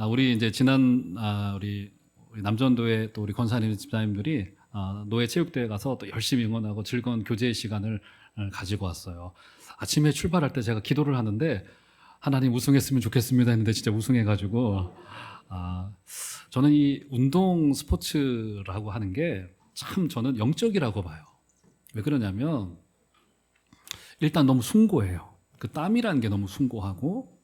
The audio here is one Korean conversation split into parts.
우리 이제 지난 우리 남전도의 또 우리 권사님 집사님들이 노예 체육대회 가서 또 열심히 응원하고 즐거운 교제의 시간을 가지고 왔어요. 아침에 출발할 때 제가 기도를 하는데 하나님 우승했으면 좋겠습니다 했는데 진짜 우승해가지고 저는 이 운동 스포츠라고 하는 게 참 저는 영적이라고 봐요. 왜 그러냐면 일단 너무 숭고해요. 그 땀이라는 게 너무 숭고하고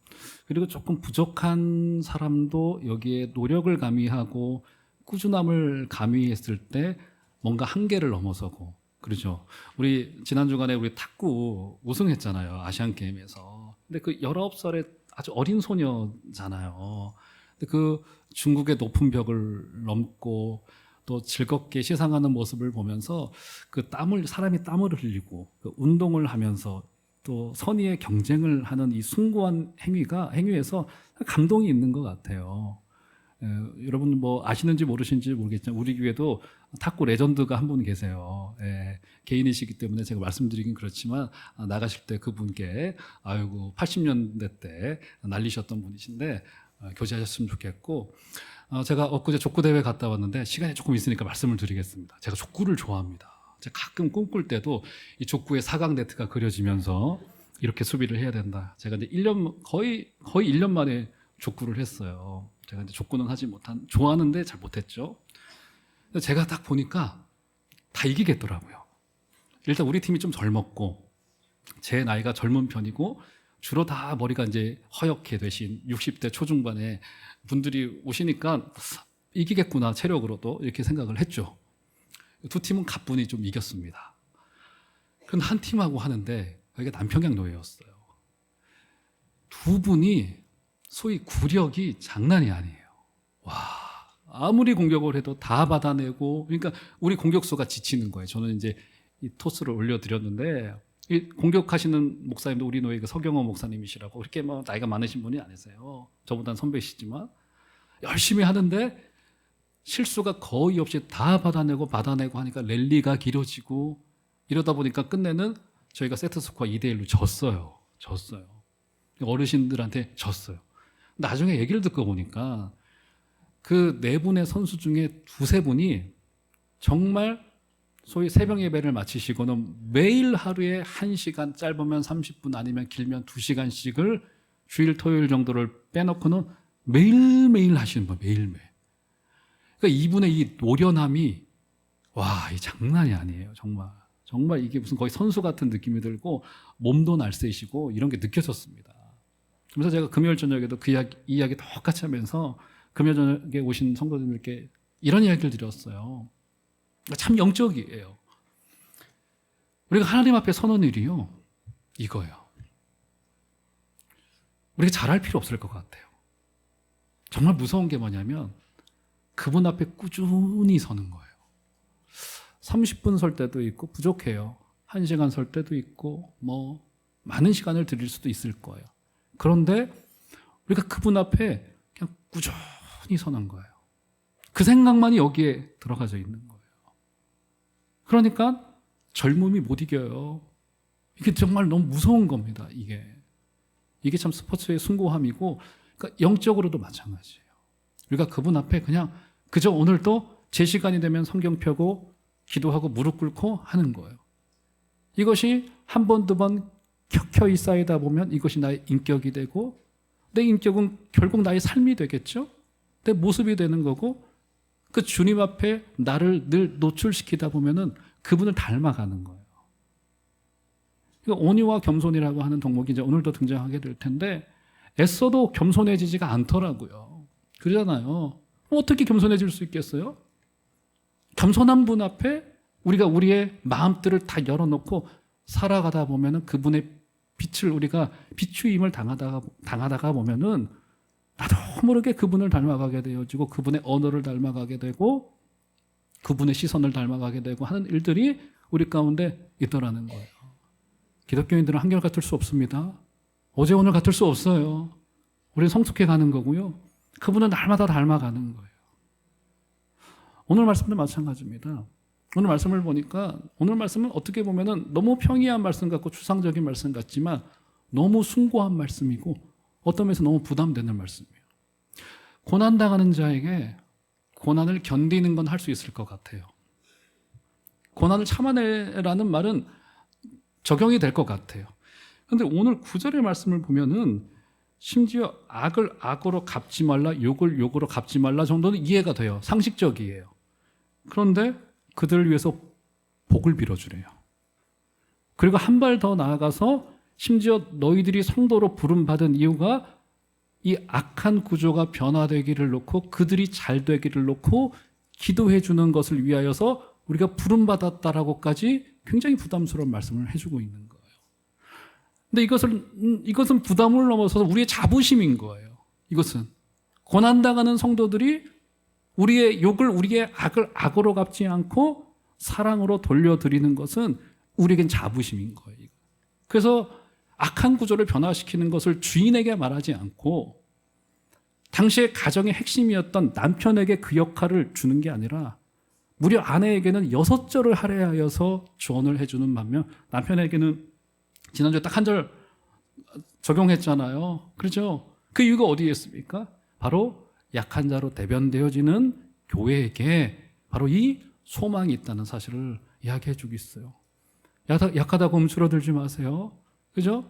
그리고 조금 부족한 사람도 여기에 노력을 가미하고 꾸준함을 가미했을 때 뭔가 한계를 넘어서고 그렇죠. 우리 지난 주간에 우리 탁구 우승했잖아요. 아시안 게임에서. 근데 그 19살의 아주 어린 소녀잖아요. 근데 그 중국의 높은 벽을 넘고 또 즐겁게 시상하는 모습을 보면서 그 사람이 땀을 흘리고 그 운동을 하면서 또 선의의 경쟁을 하는 이 숭고한 행위에서 감동이 있는 것 같아요. 여러분 뭐 아시는지 모르시는지 모르겠지만 우리 교회도 탁구 레전드가 한 분 계세요. 개인이시기 때문에 제가 말씀드리긴 그렇지만 나가실 때 그분께 80년대 때 날리셨던 분이신데 교제하셨으면 좋겠고 제가 엊그제 족구대회 갔다 왔는데 시간이 조금 있으니까 말씀을 드리겠습니다. 제가 족구를 좋아합니다. 제가 가끔 꿈꿀 때도 이 족구의 사각 네트가 그려지면서 이렇게 수비를 해야 된다. 제가 이제 거의 1년 만에 족구를 했어요. 제가 이제 족구는 좋아하는데 잘 못했죠. 제가 딱 보니까 다 이기겠더라고요. 일단 우리 팀이 좀 젊었고, 제 나이가 젊은 편이고, 주로 다 머리가 이제 허옇게 되신 60대 초중반의 분들이 오시니까 이기겠구나, 체력으로도 이렇게 생각을 했죠. 두 팀은 가뿐히 좀 이겼습니다. 그런데 한 팀하고 하는데, 이게 남평양 노예였어요. 두 분이 소위 구력이 장난이 아니에요. 와, 아무리 공격을 해도 다 받아내고, 그러니까 우리 공격수가 지치는 거예요. 저는 이제 이 토스를 올려드렸는데, 이 공격하시는 목사님도 우리 노예 서경호 목사님이시라고 그렇게 뭐 나이가 많으신 분이 아니세요. 저보다는 선배시지만 열심히 하는데 실수가 거의 없이 다 받아내고 하니까 랠리가 길어지고 이러다 보니까 끝내는 저희가 세트 스코어 2대1로 졌어요. 어르신들한테 졌어요. 나중에 얘기를 듣고 보니까 그 네 분의 선수 중에 두세 분이 정말 소위 새벽 예배를 마치시고는 매일 하루에 1시간, 짧으면 30분 아니면 길면 2시간씩을 주일 토요일 정도를 빼놓고는 매일매일 하시는 거예요. 매일매일. 그러니까 이분의 이 노련함이 이 장난이 아니에요. 정말 이게 무슨 거의 선수 같은 느낌이 들고 몸도 날쌔시고 이런 게 느껴졌습니다. 그래서 제가 금요일 저녁에도 이 이야기 똑같이 하면서 금요일 저녁에 오신 성도님들께 이런 이야기를 드렸어요. 참 영적이에요. 우리가 하나님 앞에 서는 일이요, 이거예요. 우리가 잘할 필요 없을 것 같아요. 정말 무서운 게 뭐냐면 그분 앞에 꾸준히 서는 거예요. 30분 설 때도 있고 부족해요. 1시간 설 때도 있고 뭐 많은 시간을 드릴 수도 있을 거예요. 그런데 우리가 그분 앞에 그냥 꾸준히 서는 거예요. 그 생각만이 여기에 들어가져 있는 거예요. 그러니까 젊음이 못 이겨요. 이게 정말 너무 무서운 겁니다. 이게 참 스포츠의 숭고함이고, 그러니까 영적으로도 마찬가지예요. 우리가 그분 앞에 그저 오늘도 제 시간이 되면 성경 펴고 기도하고 무릎 꿇고 하는 거예요. 이것이 한 번, 두 번 켜켜이 쌓이다 보면 이것이 나의 인격이 되고, 내 인격은 결국 나의 삶이 되겠죠? 내 모습이 되는 거고, 그 주님 앞에 나를 늘 노출시키다 보면은 그분을 닮아가는 거예요. 온유와 겸손이라고 하는 덕목이 이제 오늘도 등장하게 될 텐데, 애써도 겸손해지지가 않더라고요. 그러잖아요. 어떻게 겸손해질 수 있겠어요? 겸손한 분 앞에 우리가 우리의 마음들을 다 열어놓고 살아가다 보면은 그분의 빛을 우리가 비추임을 당하다가 보면은 나도 모르게 그분을 닮아가게 되어지고 그분의 언어를 닮아가게 되고 그분의 시선을 닮아가게 되고 하는 일들이 우리 가운데 있더라는 거예요. 기독교인들은 한결같을 수 없습니다. 어제 오늘 같을 수 없어요. 우리는 성숙해 가는 거고요. 그분은 날마다 닮아가는 거예요. 오늘 말씀도 마찬가지입니다. 오늘 말씀을 보니까 오늘 말씀은 어떻게 보면은 너무 평이한 말씀 같고 추상적인 말씀 같지만 너무 숭고한 말씀이고 어떤 면에서 너무 부담되는 말씀이에요. 고난당하는 자에게 고난을 견디는 건 할 수 있을 것 같아요. 고난을 참아내라는 말은 적용이 될 것 같아요. 그런데 오늘 9절의 말씀을 보면은 심지어 악을 악으로 갚지 말라, 욕을 욕으로 갚지 말라 정도는 이해가 돼요. 상식적이에요. 그런데 그들을 위해서 복을 빌어주래요. 그리고 한 발 더 나아가서 심지어 너희들이 성도로 부름받은 이유가 이 악한 구조가 변화되기를 놓고 그들이 잘 되기를 놓고 기도해 주는 것을 위하여서 우리가 부름받았다라고까지 굉장히 부담스러운 말씀을 해주고 있는 거예요. 근데 이것은 부담을 넘어서서 우리의 자부심인 거예요. 이것은 고난당하는 성도들이 우리의 욕을, 우리의 악을 악으로 갚지 않고 사랑으로 돌려드리는 것은 우리에겐 자부심인 거예요. 그래서 악한 구조를 변화시키는 것을 주인에게 말하지 않고 당시의 가정의 핵심이었던 남편에게 그 역할을 주는 게 아니라 무려 아내에게는 6절을 할애하여서 조언을 해주는 반면 남편에게는 지난주에 딱 한 절 적용했잖아요. 그렇죠? 그 이유가 어디에 있습니까? 바로 약한 자로 대변되어지는 교회에게 바로 이 소망이 있다는 사실을 이야기해 주고 있어요. 약하다고 움츠러들지 마세요. 그죠?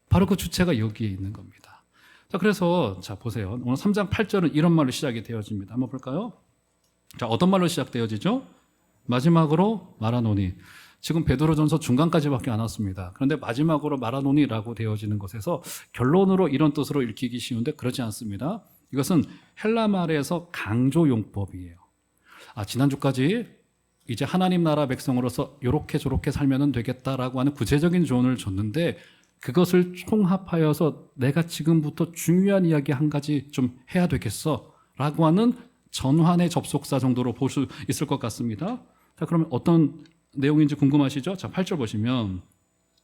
바로 그 주체가 여기에 있는 겁니다. 자, 그래서 자 보세요. 오늘 3장 8절은 이런 말로 시작이 되어집니다. 한번 볼까요? 자, 어떤 말로 시작되어지죠? 마지막으로 말하노니. 지금 베드로전서 중간까지밖에 안 왔습니다. 그런데 마지막으로 말하노니라고 되어지는 것에서 결론으로 이런 뜻으로 읽히기 쉬운데 그렇지 않습니다. 이것은 헬라 말에서 강조 용법이에요. 지난주까지 이제 하나님 나라 백성으로서 요렇게 저렇게 살면 되겠다라고 하는 구체적인 조언을 줬는데 그것을 총합하여서 내가 지금부터 중요한 이야기 한 가지 좀 해야 되겠어 라고 하는 전환의 접속사 정도로 볼 수 있을 것 같습니다. 자, 그러면 어떤 내용인지 궁금하시죠? 자, 8절 보시면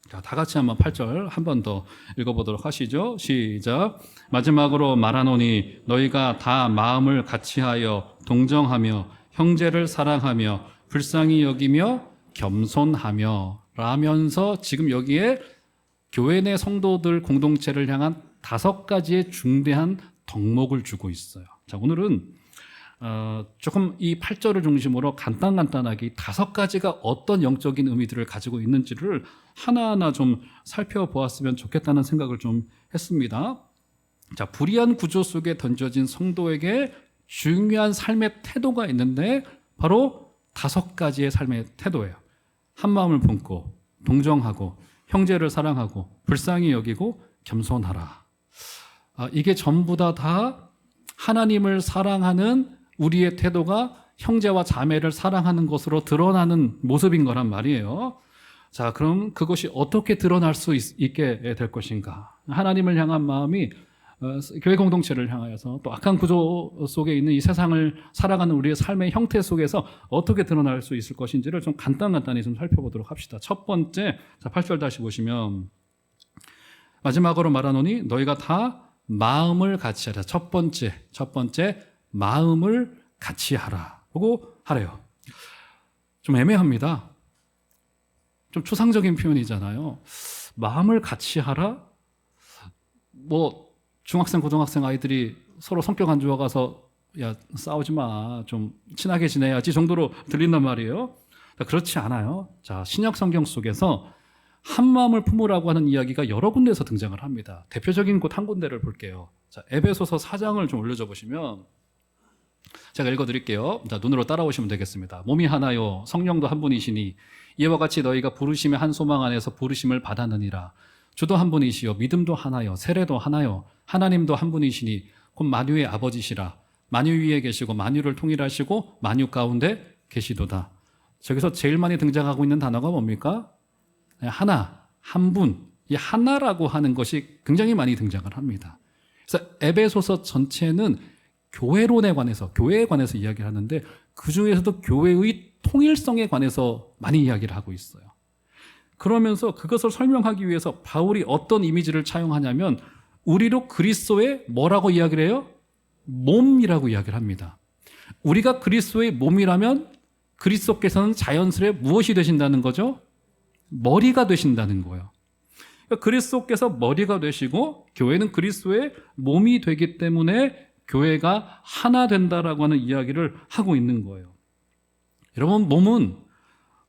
자, 다 같이 한번 8절 한 번 더 읽어보도록 하시죠. 시작. 마지막으로 말하노니 너희가 다 마음을 같이하여 동정하며 형제를 사랑하며 불쌍히 여기며 겸손하며 라면서 지금 여기에 교회 내 성도들 공동체를 향한 5가지의 중대한 덕목을 주고 있어요. 자, 오늘은 조금 이 8절을 중심으로 간단하게 5가지가 어떤 영적인 의미들을 가지고 있는지를 하나하나 좀 살펴보았으면 좋겠다는 생각을 좀 했습니다. 자, 불의한 구조 속에 던져진 성도에게 중요한 삶의 태도가 있는데 바로 5가지의 삶의 태도예요. 한 마음을 품고 동정하고 형제를 사랑하고 불쌍히 여기고 겸손하라. 이게 전부 다 하나님을 사랑하는 우리의 태도가 형제와 자매를 사랑하는 것으로 드러나는 모습인 거란 말이에요. 자, 그럼 그것이 어떻게 드러날 수 있게 될 것인가? 하나님을 향한 마음이 교회 공동체를 향하여서 또 악한 구조 속에 있는 이 세상을 살아가는 우리의 삶의 형태 속에서 어떻게 드러날 수 있을 것인지를 좀 간단히 좀 살펴보도록 합시다. 첫 번째, 자, 8절 다시 보시면 마지막으로 말하노니 너희가 다 마음을 같이 하라. 첫 번째 마음을 같이 하라. 보고 하래요. 좀 애매합니다. 좀 추상적인 표현이잖아요. 마음을 같이 하라? 중학생, 고등학생 아이들이 서로 성격 안 좋아가서 야, 싸우지 마. 좀 친하게 지내야지 정도로 들린단 말이에요. 그렇지 않아요. 자, 신약 성경 속에서 한 마음을 품으라고 하는 이야기가 여러 군데에서 등장을 합니다. 대표적인 곳 한 군데를 볼게요. 자, 에베소서 4장을 좀 올려줘 보시면 제가 읽어드릴게요. 자, 눈으로 따라오시면 되겠습니다. 몸이 하나요, 성령도 한 분이시니 이와 같이 너희가 부르심의 한 소망 안에서 부르심을 받았느니라. 주도 한 분이시요 믿음도 하나요 세례도 하나요 하나님도 한 분이시니 곧 만유의 아버지시라. 만유 위에 계시고 만유를 통일하시고 만유 가운데 계시도다. 저기서 제일 많이 등장하고 있는 단어가 뭡니까? 하나, 한 분. 이 하나라고 하는 것이 굉장히 많이 등장을 합니다. 그래서 에베소서 전체는 교회론에 관해서, 교회에 관해서 이야기를 하는데 그 중에서도 교회의 통일성에 관해서 많이 이야기를 하고 있어요. 그러면서 그것을 설명하기 위해서 바울이 어떤 이미지를 차용하냐면 우리로 그리스도의 뭐라고 이야기를 해요? 몸이라고 이야기를 합니다. 우리가 그리스도의 몸이라면 그리스도께서는 자연스레 무엇이 되신다는 거죠? 머리가 되신다는 거예요. 그러니까 그리스도께서 머리가 되시고 교회는 그리스도의 몸이 되기 때문에 교회가 하나 된다라고 하는 이야기를 하고 있는 거예요. 여러분, 몸은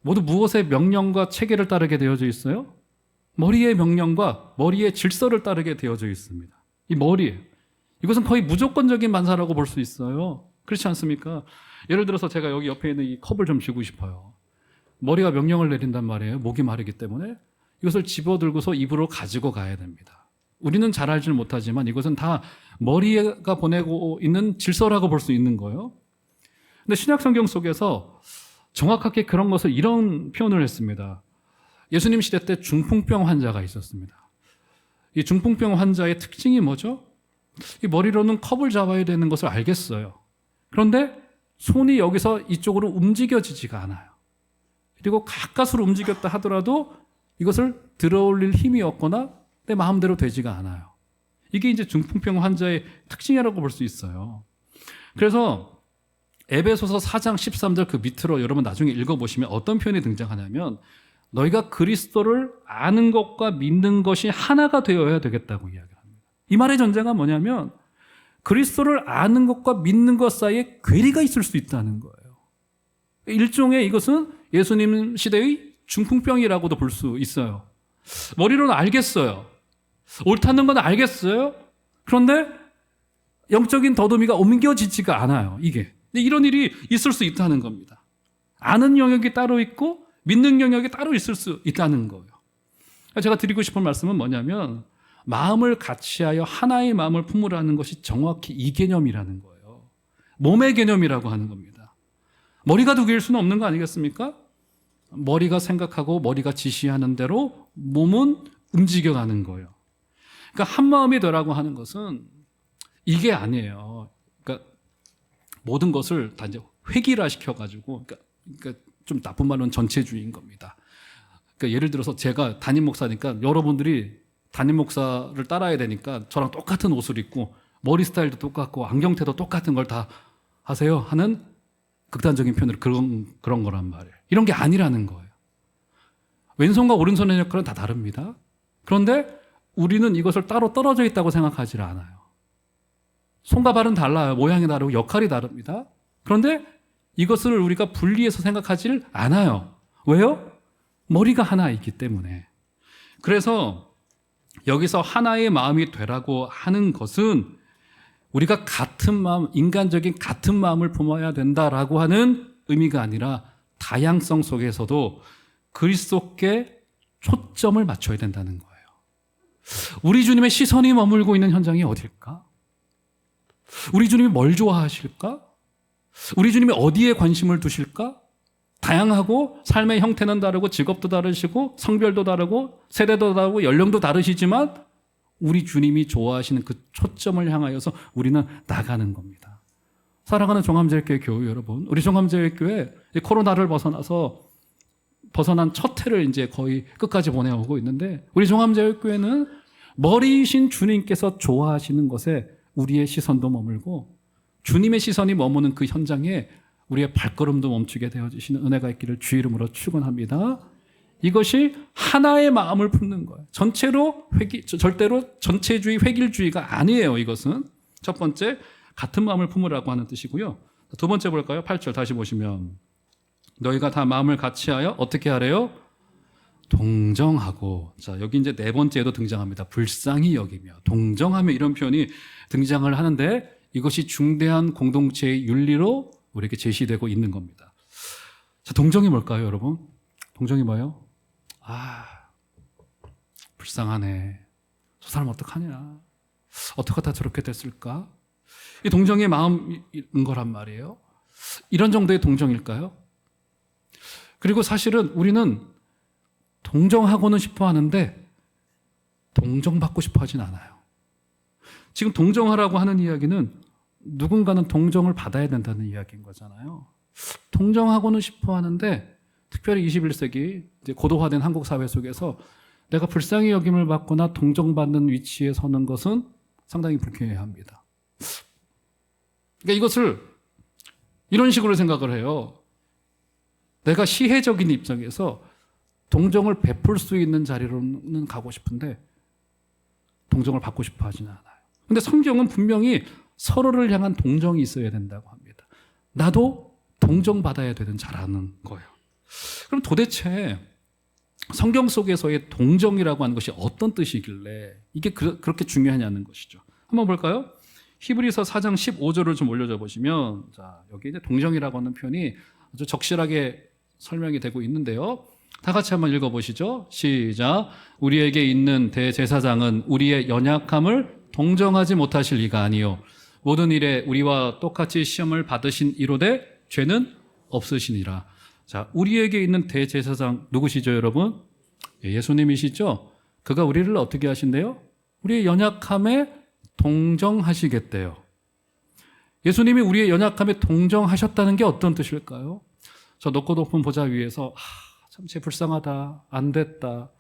모두 무엇의 명령과 체계를 따르게 되어져 있어요? 머리의 명령과 머리의 질서를 따르게 되어져 있습니다. 이 머리, 이것은 거의 무조건적인 만사라고 볼 수 있어요. 그렇지 않습니까? 예를 들어서 제가 여기 옆에 있는 이 컵을 좀 쥐고 싶어요. 머리가 명령을 내린단 말이에요. 목이 마르기 때문에 이것을 집어들고서 입으로 가지고 가야 됩니다. 우리는 잘 알지는 못하지만 이것은 다 머리가 보내고 있는 질서라고 볼 수 있는 거예요. 근데 신약 성경 속에서 정확하게 그런 것을 이런 표현을 했습니다. 예수님 시대 때 중풍병 환자가 있었습니다. 이 중풍병 환자의 특징이 뭐죠? 이 머리로는 컵을 잡아야 되는 것을 알겠어요. 그런데 손이 여기서 이쪽으로 움직여지지가 않아요. 그리고 가까스로 움직였다 하더라도 이것을 들어올릴 힘이 없거나 내 마음대로 되지가 않아요. 이게 이제 중풍병 환자의 특징이라고 볼 수 있어요. 그래서 에베소서 4장 13절 그 밑으로 여러분 나중에 읽어보시면 어떤 표현이 등장하냐면 너희가 그리스도를 아는 것과 믿는 것이 하나가 되어야 되겠다고 이야기를 합니다. 이 말의 전제가 뭐냐면 그리스도를 아는 것과 믿는 것 사이에 괴리가 있을 수 있다는 거예요. 일종의 이것은 예수님 시대의 중풍병이라고도 볼 수 있어요. 머리로는 알겠어요. 옳다는 건 알겠어요. 그런데 영적인 더듬이가 옮겨지지가 않아요. 이게. 이런 일이 있을 수 있다는 겁니다. 아는 영역이 따로 있고 믿는 영역이 따로 있을 수 있다는 거예요. 제가 드리고 싶은 말씀은 뭐냐면 마음을 같이하여 하나의 마음을 품으라는 것이 정확히 이 개념이라는 거예요. 몸의 개념이라고 하는 겁니다. 머리가 두 개일 수는 없는 거 아니겠습니까? 머리가 생각하고 머리가 지시하는 대로 몸은 움직여가는 거예요. 그러니까 한 마음이 되라고 하는 것은 이게 아니에요. 그러니까 모든 것을 다 이제 획일화 시켜가지고, 그러니까 좀 나쁜 말로는 전체주의인 겁니다. 그러니까 예를 들어서 제가 담임 목사니까 여러분들이 담임 목사를 따라야 되니까 저랑 똑같은 옷을 입고 머리 스타일도 똑같고 안경테도 똑같은 걸 다 하세요 하는 극단적인 표현으로 그런 거란 말이에요. 이런 게 아니라는 거예요. 왼손과 오른손의 역할은 다 다릅니다. 그런데 우리는 이것을 따로 떨어져 있다고 생각하지 않아요. 손과 발은 달라요. 모양이 다르고 역할이 다릅니다. 그런데 이것을 우리가 분리해서 생각하지 않아요. 왜요? 머리가 하나이기 때문에. 그래서 여기서 하나의 마음이 되라고 하는 것은 우리가 같은 마음, 인간적인 같은 마음을 품어야 된다라고 하는 의미가 아니라 다양성 속에서도 그리스도께 초점을 맞춰야 된다는 거예요. 우리 주님의 시선이 머물고 있는 현장이 어딜까? 우리 주님이 뭘 좋아하실까? 우리 주님이 어디에 관심을 두실까? 다양하고 삶의 형태는 다르고 직업도 다르시고 성별도 다르고 세대도 다르고 연령도 다르시지만 우리 주님이 좋아하시는 그 초점을 향하여서 우리는 나가는 겁니다. 사랑하는 종합제일교회 교회 여러분, 우리 종합제일교회 코로나를 벗어난 첫 해를 이제 거의 끝까지 보내오고 있는데 우리 종합제일교회는 머리이신 주님께서 좋아하시는 것에 우리의 시선도 머물고 주님의 시선이 머무는 그 현장에 우리의 발걸음도 멈추게 되어지시는 은혜가 있기를 주 이름으로 축원합니다. 이것이 하나의 마음을 품는 거예요. 절대로 전체주의, 획일주의가 아니에요. 이것은 첫 번째 같은 마음을 품으라고 하는 뜻이고요. 두 번째 볼까요? 8절 다시 보시면 너희가 다 마음을 같이하여 어떻게 하래요? 동정하고. 자, 여기 이제 네 번째에도 등장합니다. 불쌍히 여기며 동정하며 이런 표현이 등장을 하는데 이것이 중대한 공동체의 윤리로 우리에게 제시되고 있는 겁니다. 자, 동정이 뭘까요, 여러분? 동정이 뭐예요? 불쌍하네. 저 사람 어떡하냐. 어떻게 다 저렇게 됐을까? 이 동정의 마음인 거란 말이에요. 이런 정도의 동정일까요? 그리고 사실은 우리는 동정하고는 싶어 하는데 동정받고 싶어 하진 않아요. 지금 동정하라고 하는 이야기는 누군가는 동정을 받아야 된다는 이야기인 거잖아요. 동정하고는 싶어 하는데 특별히 21세기 이제 고도화된 한국 사회 속에서 내가 불쌍히 여김을 받거나 동정받는 위치에 서는 것은 상당히 불쾌해합니다. 그러니까 이것을 이런 식으로 생각을 해요. 내가 시혜적인 입장에서 동정을 베풀 수 있는 자리로는 가고 싶은데 동정을 받고 싶어 하지는 않아요. 근데 성경은 분명히 서로를 향한 동정이 있어야 된다고 합니다. 나도 동정받아야 되는 자라는 거예요. 그럼 도대체 성경 속에서의 동정이라고 하는 것이 어떤 뜻이길래 이게 그렇게 중요하냐는 것이죠. 한번 볼까요? 히브리서 4장 15절을 좀 올려줘 보시면, 자, 여기 이제 동정이라고 하는 표현이 아주 적실하게 설명이 되고 있는데요. 다 같이 한번 읽어보시죠. 시작. 우리에게 있는 대제사장은 우리의 연약함을 동정하지 못하실 이가 아니요 모든 일에 우리와 똑같이 시험을 받으신 이로되 죄는 없으시니라. 자, 우리에게 있는 대제사장 누구시죠, 여러분? 예수님이시죠? 그가 우리를 어떻게 하신대요? 우리의 연약함에 동정하시겠대요. 예수님이 우리의 연약함에 동정하셨다는 게 어떤 뜻일까요? 저 높고 높은 보좌 위에서 참 쟤 불쌍하다, 안 됐다,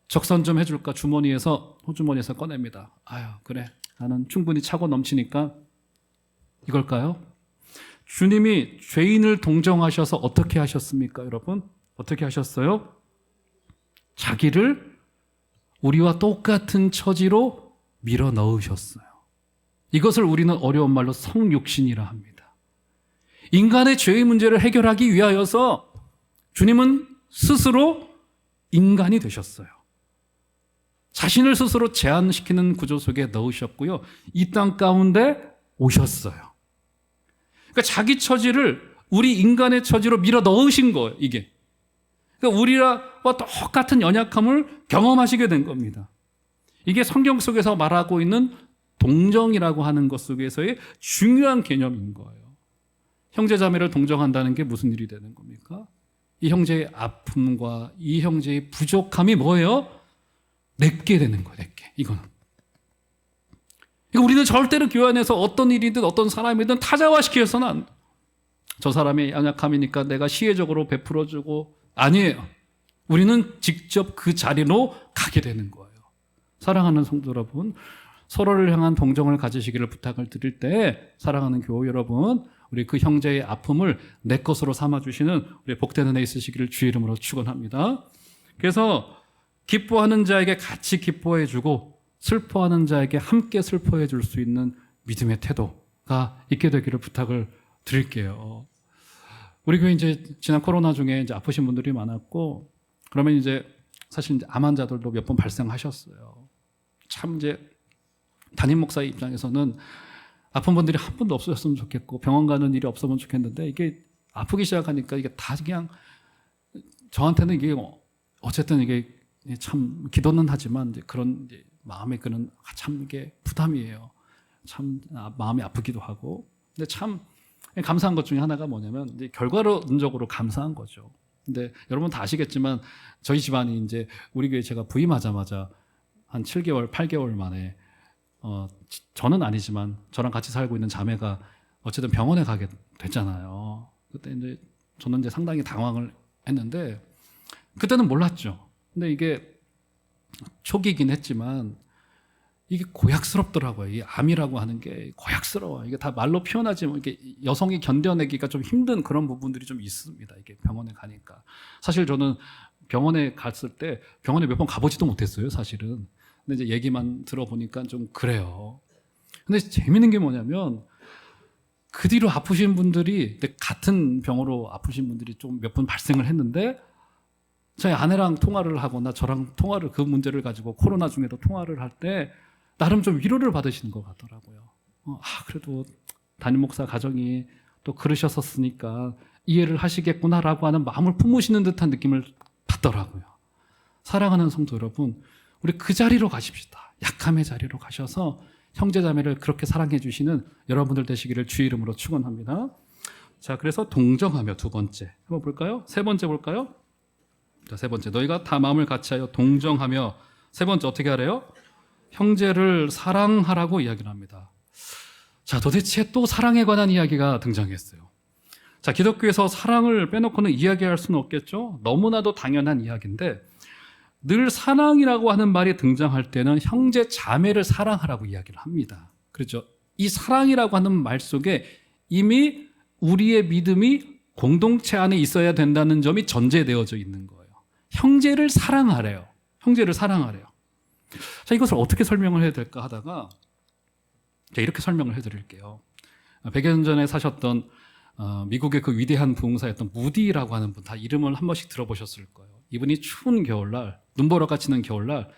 적선 좀 해줄까 호주머니에서 꺼냅니다. 아유, 그래, 나는 충분히 차고 넘치니까 이걸까요? 주님이 죄인을 동정하셔서 어떻게 하셨습니까, 여러분? 어떻게 하셨어요? 자기를 우리와 똑같은 처지로 밀어 넣으셨어요. 이것을 우리는 어려운 말로 성육신이라 합니다. 인간의 죄의 문제를 해결하기 위하여서 주님은 스스로 인간이 되셨어요. 자신을 스스로 제한시키는 구조 속에 넣으셨고요. 이 땅 가운데 오셨어요. 그러니까 자기 처지를 우리 인간의 처지로 밀어 넣으신 거예요, 이게. 그러니까 우리와 똑같은 연약함을 경험하시게 된 겁니다. 이게 성경 속에서 말하고 있는 동정이라고 하는 것 속에서의 중요한 개념인 거예요. 형제자매를 동정한다는 게 무슨 일이 되는 겁니까? 이 형제의 아픔과 이 형제의 부족함이 뭐예요? 내게 되는 거예요, 내게. 이거는. 우리는 절대로 교회 안에서 어떤 일이든 어떤 사람이든 타자화시켜서는 안 돼. 저 사람의 연약함이니까 내가 시혜적으로 베풀어주고, 아니에요. 우리는 직접 그 자리로 가게 되는 거예요. 사랑하는 성도 여러분, 서로를 향한 동정을 가지시기를 부탁을 드릴 때, 사랑하는 교우 여러분, 우리 그 형제의 아픔을 내 것으로 삼아주시는 우리 복된 은혜 있으시기를 주의 이름으로 축원합니다. 그래서 기뻐하는 자에게 같이 기뻐해주고 슬퍼하는 자에게 함께 슬퍼해 줄 수 있는 믿음의 태도가 있게 되기를 부탁을 드릴게요. 우리 교회 이제 지난 코로나 중에 이제 아프신 분들이 많았고, 그러면 이제 사실 이제 암 환자들도 몇 번 발생하셨어요. 참 이제 담임 목사의 입장에서는 아픈 분들이 한 분도 없었으면 좋겠고 병원 가는 일이 없으면 좋겠는데, 이게 아프기 시작하니까 이게 다 그냥 저한테는 이게 어쨌든 이게 참 기도는 하지만 이제 그런 이제 마음에 그런 참 이게 부담이에요. 참 마음이 아프기도 하고. 근데 참 감사한 것 중에 하나가 뭐냐면 이제 결과론적으로 감사한 거죠. 근데 여러분 다 아시겠지만 저희 집안이 이제 우리 교회 제가 부임하자마자 한 7개월, 8개월 만에 저는 아니지만 저랑 같이 살고 있는 자매가 어쨌든 병원에 가게 됐잖아요. 그때 이제 저는 이제 상당히 당황을 했는데 그때는 몰랐죠. 근데 이게 초기이긴 했지만 이게 고약스럽더라고요. 이 암이라고 하는 게 고약스러워요. 이게 다 말로 표현하지 뭐 이게 여성이 견뎌내기가 좀 힘든 그런 부분들이 좀 있습니다. 이게 병원에 가니까. 사실 저는 병원에 갔을 때 병원에 몇 번 가보지도 못했어요, 사실은. 근데 이제 얘기만 들어보니까 좀 그래요. 근데 재밌는 게 뭐냐면 그 뒤로 아프신 분들이 같은 병으로 아프신 분들이 좀 몇 분 발생을 했는데 저희 아내랑 통화를 하거나 저랑 통화를 그 문제를 가지고 코로나 중에도 통화를 할 때 나름 좀 위로를 받으시는 것 같더라고요. 그래도 담임 목사 가정이 또 그러셨었으니까 이해를 하시겠구나라고 하는 마음을 품으시는 듯한 느낌을 받더라고요. 사랑하는 성도 여러분, 우리 그 자리로 가십시다. 약함의 자리로 가셔서 형제자매를 그렇게 사랑해 주시는 여러분들 되시기를 주의 이름으로 축원합니다. 자, 그래서 동정하며 두 번째 한번 볼까요? 세 번째 볼까요? 자, 세 번째, 너희가 다 마음을 같이하여 동정하며, 세 번째 어떻게 하래요? 형제를 사랑하라고 이야기를 합니다. 자, 도대체 또 사랑에 관한 이야기가 등장했어요. 자, 기독교에서 사랑을 빼놓고는 이야기할 수는 없겠죠. 너무나도 당연한 이야기인데 늘 사랑이라고 하는 말이 등장할 때는 형제 자매를 사랑하라고 이야기를 합니다. 그렇죠? 이 사랑이라고 하는 말 속에 이미 우리의 믿음이 공동체 안에 있어야 된다는 점이 전제되어져 있는 거예요. 형제를 사랑하래요. 형제를 사랑하래요. 자, 이것을 어떻게 설명을 해야 될까 하다가 자, 이렇게 설명을 해드릴게요. 100여 년 전에 사셨던 미국의 그 위대한 부흥사였던 무디라고 하는 분, 다 이름을 한 번씩 들어보셨을 거예요. 이분이 추운 겨울날, 눈보라가 치는 겨울날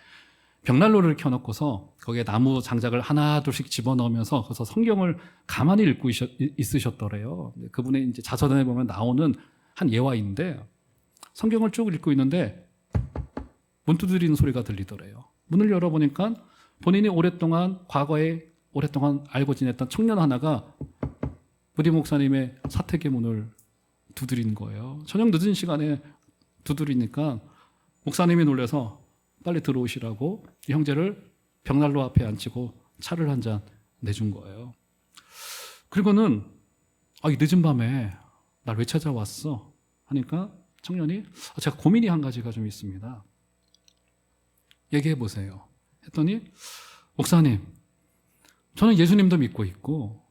벽난로를 켜놓고서 거기에 나무 장작을 하나 둘씩 집어넣으면서 거기서 성경을 가만히 읽고 있으셨더래요. 그분의 이제 자서전에 보면 나오는 한 예화인데, 성경을 쭉 읽고 있는데 문 두드리는 소리가 들리더래요. 문을 열어보니까 본인이 과거에 오랫동안 알고 지냈던 청년 하나가 무디 목사님의 사택의 문을 두드린 거예요. 저녁 늦은 시간에 두드리니까 목사님이 놀라서 빨리 들어오시라고 이 형제를 벽난로 앞에 앉히고 차를 한 잔 내준 거예요. 그리고는 이 늦은 밤에 날 왜 찾아왔어? 하니까 청년이 제가 고민이 한 가지가 좀 있습니다. 얘기해 보세요. 했더니 목사님, 저는 예수님도 믿고 있고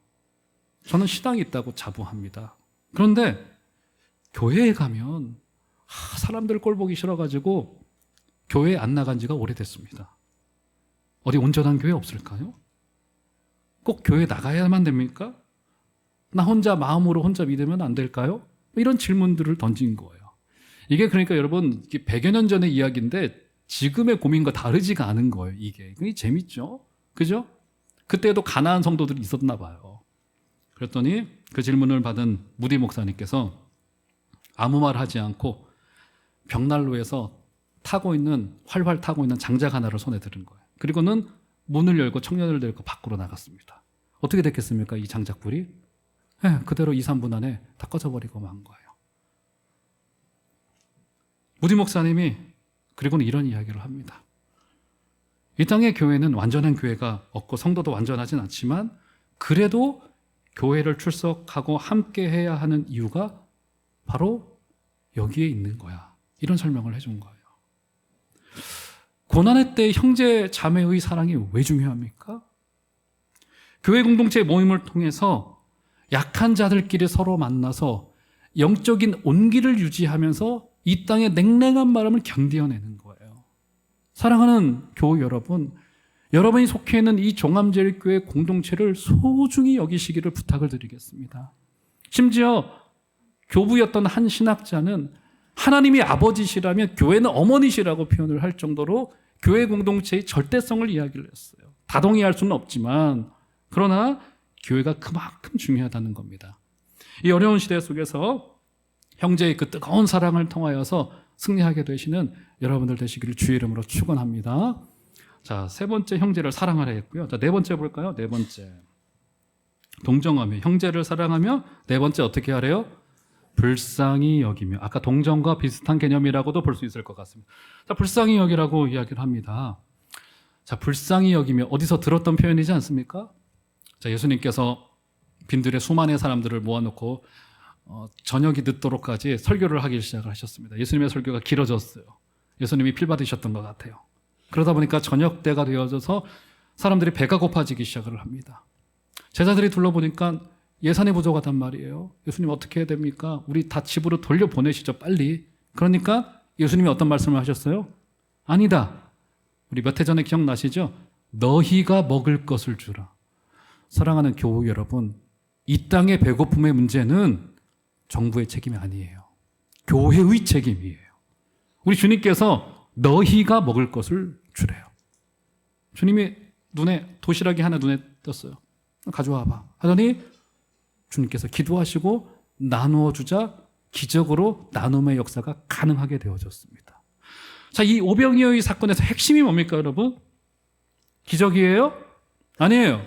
저는 신앙이 있다고 자부합니다. 그런데 교회에 가면 사람들 꼴 보기 싫어가지고 교회에 안 나간 지가 오래됐습니다. 어디 온전한 교회 없을까요? 꼭 교회 나가야만 됩니까? 나 혼자 마음으로 혼자 믿으면 안 될까요? 이런 질문들을 던진 거예요. 이게 그러니까 여러분 100여 년 전의 이야기인데 지금의 고민과 다르지가 않은 거예요. 이게 재밌죠? 그죠? 그때도 가난한 성도들이 있었나 봐요. 그랬더니 그 질문을 받은 무디 목사님께서 아무 말 하지 않고 벽난로에서 활활 타고 있는 장작 하나를 손에 들은 거예요. 그리고는 문을 열고 청년을 데리고 밖으로 나갔습니다. 어떻게 됐겠습니까? 이 장작불이? 그대로 2, 3분 안에 다 꺼져버리고 만 거예요. 무디 목사님이 그리고는 이런 이야기를 합니다. 이 땅의 교회는 완전한 교회가 없고 성도도 완전하진 않지만 그래도 교회를 출석하고 함께 해야 하는 이유가 바로 여기에 있는 거야. 이런 설명을 해준 거예요. 고난의 때 형제 자매의 사랑이 왜 중요합니까? 교회 공동체 모임을 통해서 약한 자들끼리 서로 만나서 영적인 온기를 유지하면서 이 땅의 냉랭한 바람을 견디어내는 거예요. 사랑하는 교우 여러분, 여러분이 속해 있는 이 종암제일교회 공동체를 소중히 여기시기를 부탁을 드리겠습니다. 심지어 교부였던 한 신학자는 하나님이 아버지시라면 교회는 어머니시라고 표현을 할 정도로 교회 공동체의 절대성을 이야기를 했어요. 다 동의할 수는 없지만 그러나 교회가 그만큼 중요하다는 겁니다. 이 어려운 시대 속에서 형제의 그 뜨거운 사랑을 통하여서 승리하게 되시는 여러분들 되시기를 주의 이름으로 축원합니다. 자, 세 번째 형제를 사랑하라 했고요. 자, 네 번째 볼까요? 네 번째. 동정하며 형제를 사랑하며 네 번째 어떻게 하래요? 불쌍히 여기며. 아까 동정과 비슷한 개념이라고도 볼 수 있을 것 같습니다. 자, 불쌍히 여기라고 이야기를 합니다. 자, 불쌍히 여기며 어디서 들었던 표현이지 않습니까? 자, 예수님께서 빈들에 수많은 사람들을 모아놓고 저녁이 늦도록까지 설교를 하기 시작을 하셨습니다. 예수님의 설교가 길어졌어요. 예수님이 필 받으셨던 것 같아요. 그러다 보니까 저녁 때가 되어져서 사람들이 배가 고파지기 시작을 합니다. 제자들이 둘러보니까 예산이 부족하단 말이에요. 예수님 어떻게 해야 됩니까? 우리 다 집으로 돌려보내시죠, 빨리. 그러니까 예수님이 어떤 말씀을 하셨어요? 아니다. 우리 몇 해 전에 기억나시죠? 너희가 먹을 것을 주라. 사랑하는 교우 여러분, 이 땅의 배고픔의 문제는 정부의 책임이 아니에요. 교회의 책임이에요. 우리 주님께서 너희가 먹을 것을 주래요. 주님이 도시락이 하나 눈에 떴어요. 가져와 봐. 하더니 주님께서 기도하시고 나누어 주자 기적으로 나눔의 역사가 가능하게 되어졌습니다. 자, 이 오병이어의 사건에서 핵심이 뭡니까, 여러분? 기적이에요? 아니에요.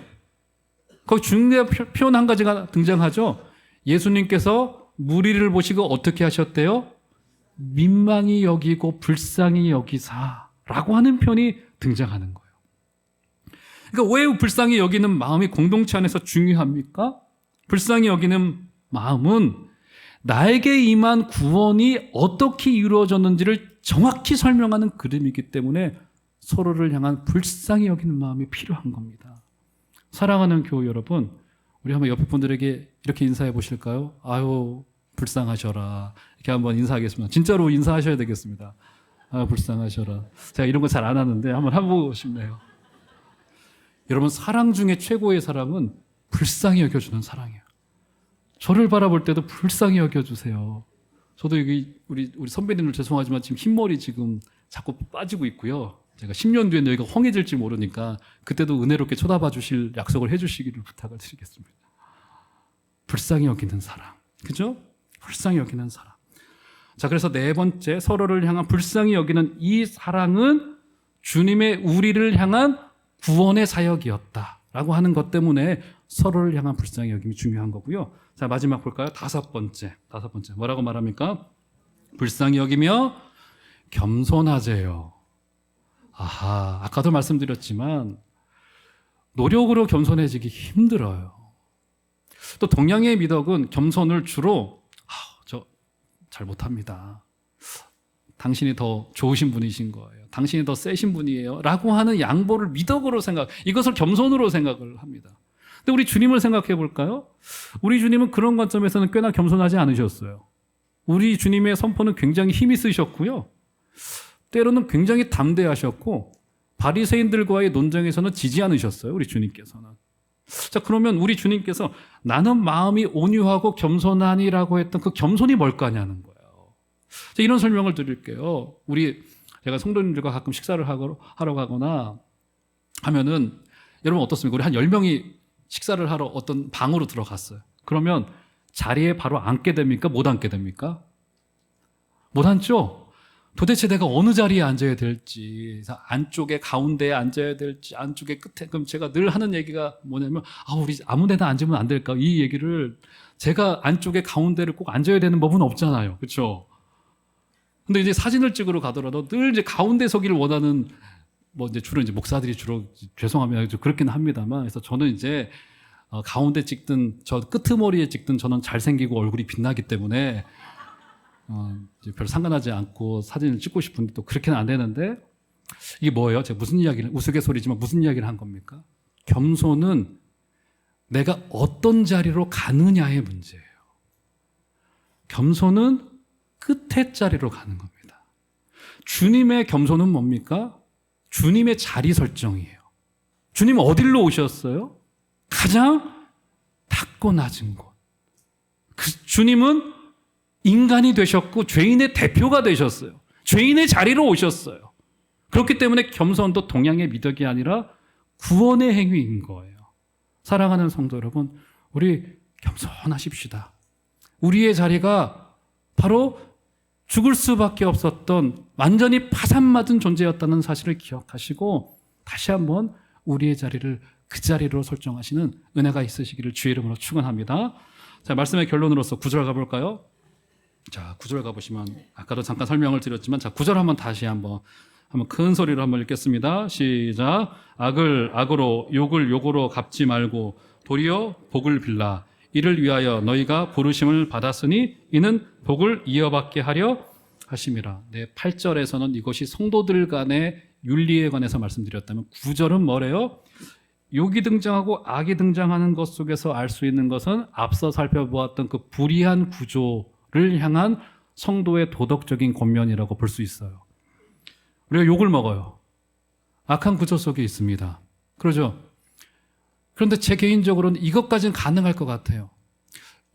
거기 중요한 표현 한 가지가 등장하죠. 예수님께서 무리를 보시고 어떻게 하셨대요? 민망히 여기고 불쌍히 여기사라고 하는 표현이 등장하는 거예요. 그러니까 왜 불쌍히 여기는 마음이 공동체 안에서 중요합니까? 불쌍히 여기는 마음은 나에게 임한 구원이 어떻게 이루어졌는지를 정확히 설명하는 그림이기 때문에 서로를 향한 불쌍히 여기는 마음이 필요한 겁니다. 사랑하는 교우 여러분, 우리 한번 옆에 분들에게 이렇게 인사해 보실까요? 아유, 불쌍하셔라. 이렇게 한번 인사하겠습니다. 진짜로 인사하셔야 되겠습니다. 아유, 불쌍하셔라. 제가 이런 거 잘 안 하는데 한번 해보고 싶네요. 여러분, 사랑 중에 최고의 사랑은 불쌍히 여겨주는 사랑이에요. 저를 바라볼 때도 불쌍히 여겨주세요. 저도 여기 우리 선배님들 죄송하지만 지금 흰머리 지금 자꾸 빠지고 있고요. 제가 10년 뒤에 여기가 헝해질지 모르니까 그때도 은혜롭게 쳐다봐 주실 약속을 해주시기를 부탁을 드리겠습니다. 불쌍히 여기는 사랑. 그죠? 불쌍히 여기는 사랑. 자, 그래서 네 번째, 서로를 향한 불쌍히 여기는 이 사랑은 주님의 우리를 향한 구원의 사역이었다라고 하는 것 때문에 서로를 향한 불쌍히 여김이 중요한 거고요. 자, 마지막 볼까요? 다섯 번째. 뭐라고 말합니까? 불쌍히 여기며 겸손하세요. 아하, 아까도 말씀드렸지만 노력으로 겸손해지기 힘들어요. 또 동양의 미덕은 겸손을 주로 저 잘 못합니다. 당신이 더 좋으신 분이신 거예요. 당신이 더 세신 분이에요. 라고 하는 양보를 미덕으로 이것을 겸손으로 생각을 합니다. 근데 우리 주님을 생각해 볼까요? 우리 주님은 그런 관점에서는 꽤나 겸손하지 않으셨어요. 우리 주님의 선포는 굉장히 힘이 쓰셨고요. 때로는 굉장히 담대하셨고 바리새인들과의 논쟁에서는 지지 않으셨어요. 우리 주님께서는. 자, 그러면 우리 주님께서 나는 마음이 온유하고 겸손하니라고 했던 그 겸손이 뭘까냐는 거예요. 자, 이런 설명을 드릴게요. 제가 성도님들과 가끔 식사를 하러 가거나 하면은 여러분 어떻습니까? 우리 한 10명이 식사를 하러 어떤 방으로 들어갔어요. 그러면 자리에 바로 앉게 됩니까? 못 앉게 됩니까? 못 앉죠? 도대체 내가 어느 자리에 앉아야 될지, 안쪽에 가운데에 앉아야 될지, 안쪽에 끝에, 그럼 제가 늘 하는 얘기가 뭐냐면, 우리 아무 데나 앉으면 안 될까? 이 얘기를 제가 안쪽에 가운데를 꼭 앉아야 되는 법은 없잖아요. 그렇죠? 근데 이제 사진을 찍으러 가더라도 늘 이제 가운데 서기를 원하는, 이제 주로 이제 목사들이 주로 죄송합니다. 그렇긴 합니다만, 그래서 저는 이제 가운데 찍든 저 끄트머리에 찍든 저는 잘생기고 얼굴이 빛나기 때문에 이제 별로 상관하지 않고 사진을 찍고 싶은데 또 그렇게는 안 되는데, 이게 뭐예요? 제가 무슨 이야기를, 우스갯소리지만 무슨 이야기를 한 겁니까? 겸손은 내가 어떤 자리로 가느냐의 문제예요. 겸손은 끝에 자리로 가는 겁니다. 주님의 겸손은 뭡니까? 주님의 자리 설정이에요. 주님 어디로 오셨어요? 가장 낮고 낮은 곳. 주님은 인간이 되셨고 죄인의 대표가 되셨어요. 죄인의 자리로 오셨어요. 그렇기 때문에 겸손도 동양의 미덕이 아니라 구원의 행위인 거예요. 사랑하는 성도 여러분, 우리 겸손하십시다. 우리의 자리가 바로 죽을 수밖에 없었던 완전히 파산맞은 존재였다는 사실을 기억하시고 다시 한번 우리의 자리를 그 자리로 설정하시는 은혜가 있으시기를 주의 이름으로 축원합니다. 자, 말씀의 결론으로서 9절 가볼까요? 자, 9절 가보시면 아까도 잠깐 설명을 드렸지만, 자, 9절 다시 한번 큰 소리로 한번 읽겠습니다. 시작. 악을 악으로, 욕을 욕으로 갚지 말고 도리어 복을 빌라. 이를 위하여 너희가 부르심을 받았으니 이는 복을 이어받게 하려 하심이라. 네, 8절에서는 이것이 성도들 간의 윤리에 관해서 말씀드렸다면 9절은 뭐래요? 욕이 등장하고 악이 등장하는 것 속에서 알 수 있는 것은 앞서 살펴보았던 그 불의한 구조를 향한 성도의 도덕적인 권면이라고 볼 수 있어요. 우리가 욕을 먹어요. 악한 구조 속에 있습니다. 그러죠? 그런데 제 개인적으로는 이것까지는 가능할 것 같아요.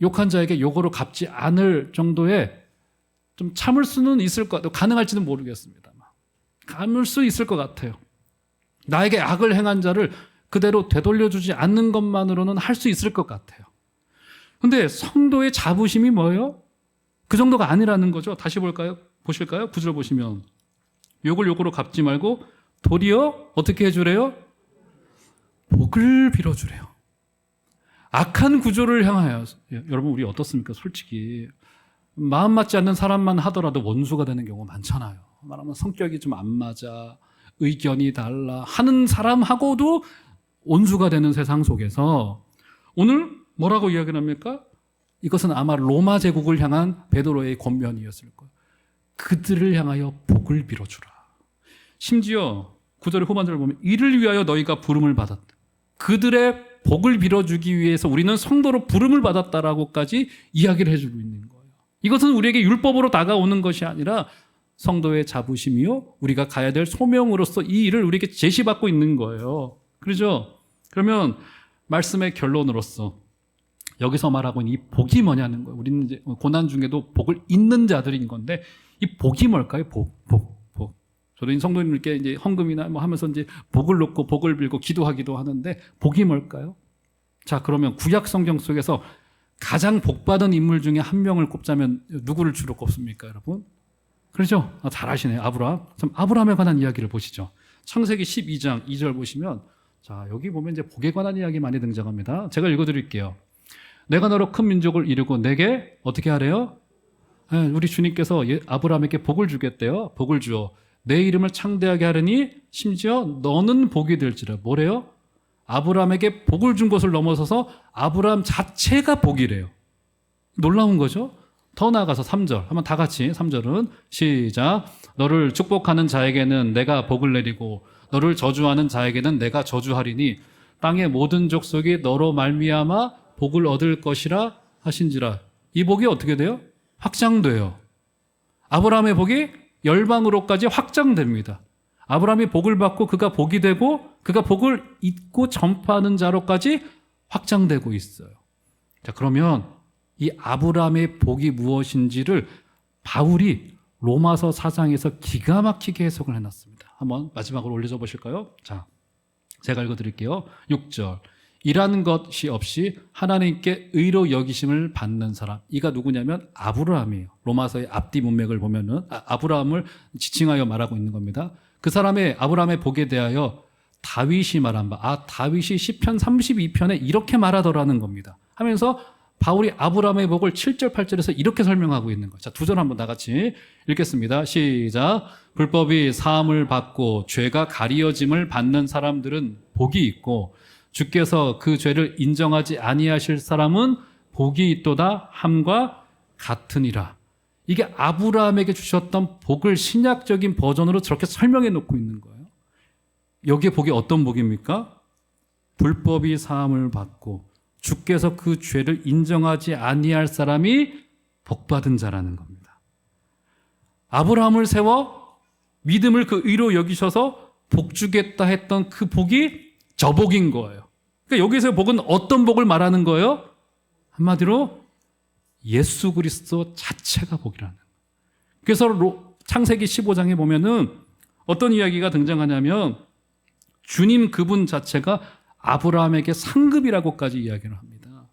욕한 자에게 욕으로 갚지 않을 정도의 좀 참을 수는 있을 것 같아요. 가능할지는 모르겠습니다만 참을 수 있을 것 같아요. 나에게 악을 행한 자를 그대로 되돌려주지 않는 것만으로는 할 수 있을 것 같아요. 그런데 성도의 자부심이 뭐예요? 그 정도가 아니라는 거죠. 다시 보실까요? 9절 보시면 욕을 욕으로 갚지 말고 도리어 어떻게 해주래요? 복을 빌어주래요. 악한 구조를 향하여. 여러분, 우리 어떻습니까? 솔직히 마음 맞지 않는 사람만 하더라도 원수가 되는 경우가 많잖아요. 말하면 성격이 좀 안 맞아, 의견이 달라 하는 사람하고도 원수가 되는 세상 속에서 오늘 뭐라고 이야기를 합니까? 이것은 아마 로마 제국을 향한 베드로의 권면이었을 거예요. 그들을 향하여 복을 빌어주라. 심지어 9절의 후반절을 보면 이를 위하여 너희가 부름을 받았다. 그들의 복을 빌어주기 위해서 우리는 성도로 부름을 받았다라고까지 이야기를 해주고 있는 거예요. 이것은 우리에게 율법으로 다가오는 것이 아니라 성도의 자부심이요, 우리가 가야 될 소명으로서 이 일을 우리에게 제시받고 있는 거예요. 그렇죠? 그러면 말씀의 결론으로서 여기서 말하고 있는 이 복이 뭐냐는 거예요. 우리는 이제 고난 중에도 복을 잇는 자들인 건데 이 복이 뭘까요? 복. 저도 이 성도님들께 이제 헌금이나 뭐 하면서 이제 복을 놓고 복을 빌고 기도하기도 하는데 복이 뭘까요? 자, 그러면 구약 성경 속에서 가장 복받은 인물 중에 한 명을 꼽자면 누구를 주로 꼽습니까, 여러분? 그렇죠? 잘 아시네요. 아브라함. 그럼 아브라함에 관한 이야기를 보시죠. 창세기 12장 2절 보시면 자, 여기 보면 이제 복에 관한 이야기 많이 등장합니다. 제가 읽어드릴게요. 내가 너로 큰 민족을 이루고 내게 어떻게 하래요? 네, 우리 주님께서 아브라함에게 복을 주겠대요. 복을 주어 내 이름을 창대하게 하려니 심지어 너는 복이 될지라. 뭐래요? 아브라함에게 복을 준 것을 넘어서서 아브라함 자체가 복이래요. 놀라운 거죠? 더 나아가서 3절 한번 다 같이 3절은 시작. 너를 축복하는 자에게는 내가 복을 내리고 너를 저주하는 자에게는 내가 저주하리니 땅의 모든 족속이 너로 말미암아 복을 얻을 것이라 하신지라. 이 복이 어떻게 돼요? 확장돼요. 아브라함의 복이 열방으로까지 확장됩니다. 아브라함이 복을 받고 그가 복이 되고 그가 복을 잊고 전파하는 자로까지 확장되고 있어요. 자, 그러면 이 아브라함의 복이 무엇인지를 바울이 로마서 4장에서 기가 막히게 해석을 해놨습니다. 한번 마지막으로 올려줘 보실까요? 자, 제가 읽어드릴게요. 6절. 일하는 것이 없이 하나님께 의로 여기심을 받는 사람. 이가 누구냐면 아브라함이에요. 로마서의 앞뒤 문맥을 보면은 아브라함을 지칭하여 말하고 있는 겁니다. 그 사람의 아브라함의 복에 대하여 다윗이 말한 바, 다윗이 시편 32편에 이렇게 말하더라는 겁니다. 하면서 바울이 아브라함의 복을 7절, 8절에서 이렇게 설명하고 있는 거죠. 자, 2절 한번 다 같이 읽겠습니다. 시작. 불법이 사함을 받고 죄가 가리어짐을 받는 사람들은 복이 있고 주께서 그 죄를 인정하지 아니하실 사람은 복이 있도다 함과 같으니라. 이게 아브라함에게 주셨던 복을 신약적인 버전으로 저렇게 설명해 놓고 있는 거예요. 여기에 복이 어떤 복입니까? 불법이 사함을 받고 주께서 그 죄를 인정하지 아니할 사람이 복받은 자라는 겁니다. 아브라함을 세워 믿음을 그 의로 여기셔서 복 주겠다 했던 그 복이 저 복인 거예요. 그러니까 여기서 복은 어떤 복을 말하는 거예요? 한마디로 예수 그리스도 자체가 복이라는 거예요. 그래서 창세기 15장에 보면은 어떤 이야기가 등장하냐면 주님 그분 자체가 아브라함에게 상급이라고까지 이야기를 합니다.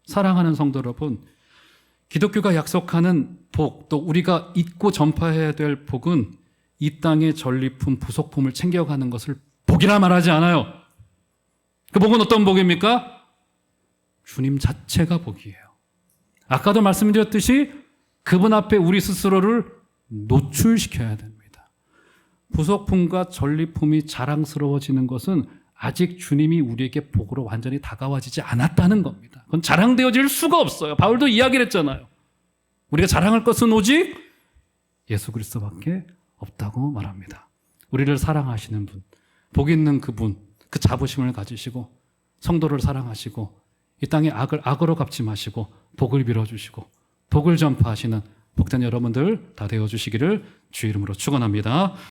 사랑하는 성도 여러분, 기독교가 약속하는 복, 또 우리가 잊고 전파해야 될 복은 이 땅의 전리품, 부속품을 챙겨가는 것을 복이라 말하지 않아요. 그 복은 어떤 복입니까? 주님 자체가 복이에요. 아까도 말씀드렸듯이 그분 앞에 우리 스스로를 노출시켜야 됩니다. 부속품과 전리품이 자랑스러워지는 것은 아직 주님이 우리에게 복으로 완전히 다가와지지 않았다는 겁니다. 그건 자랑되어질 수가 없어요. 바울도 이야기를 했잖아요. 우리가 자랑할 것은 오직 예수 그리스도밖에 없다고 말합니다. 우리를 사랑하시는 분, 복 있는 그분, 그 자부심을 가지시고 성도를 사랑하시고 이 땅의 악을 악으로 갚지 마시고 복을 빌어주시고 복을 전파하시는 복된 여러분들 다 되어주시기를 주의 이름으로 축원합니다.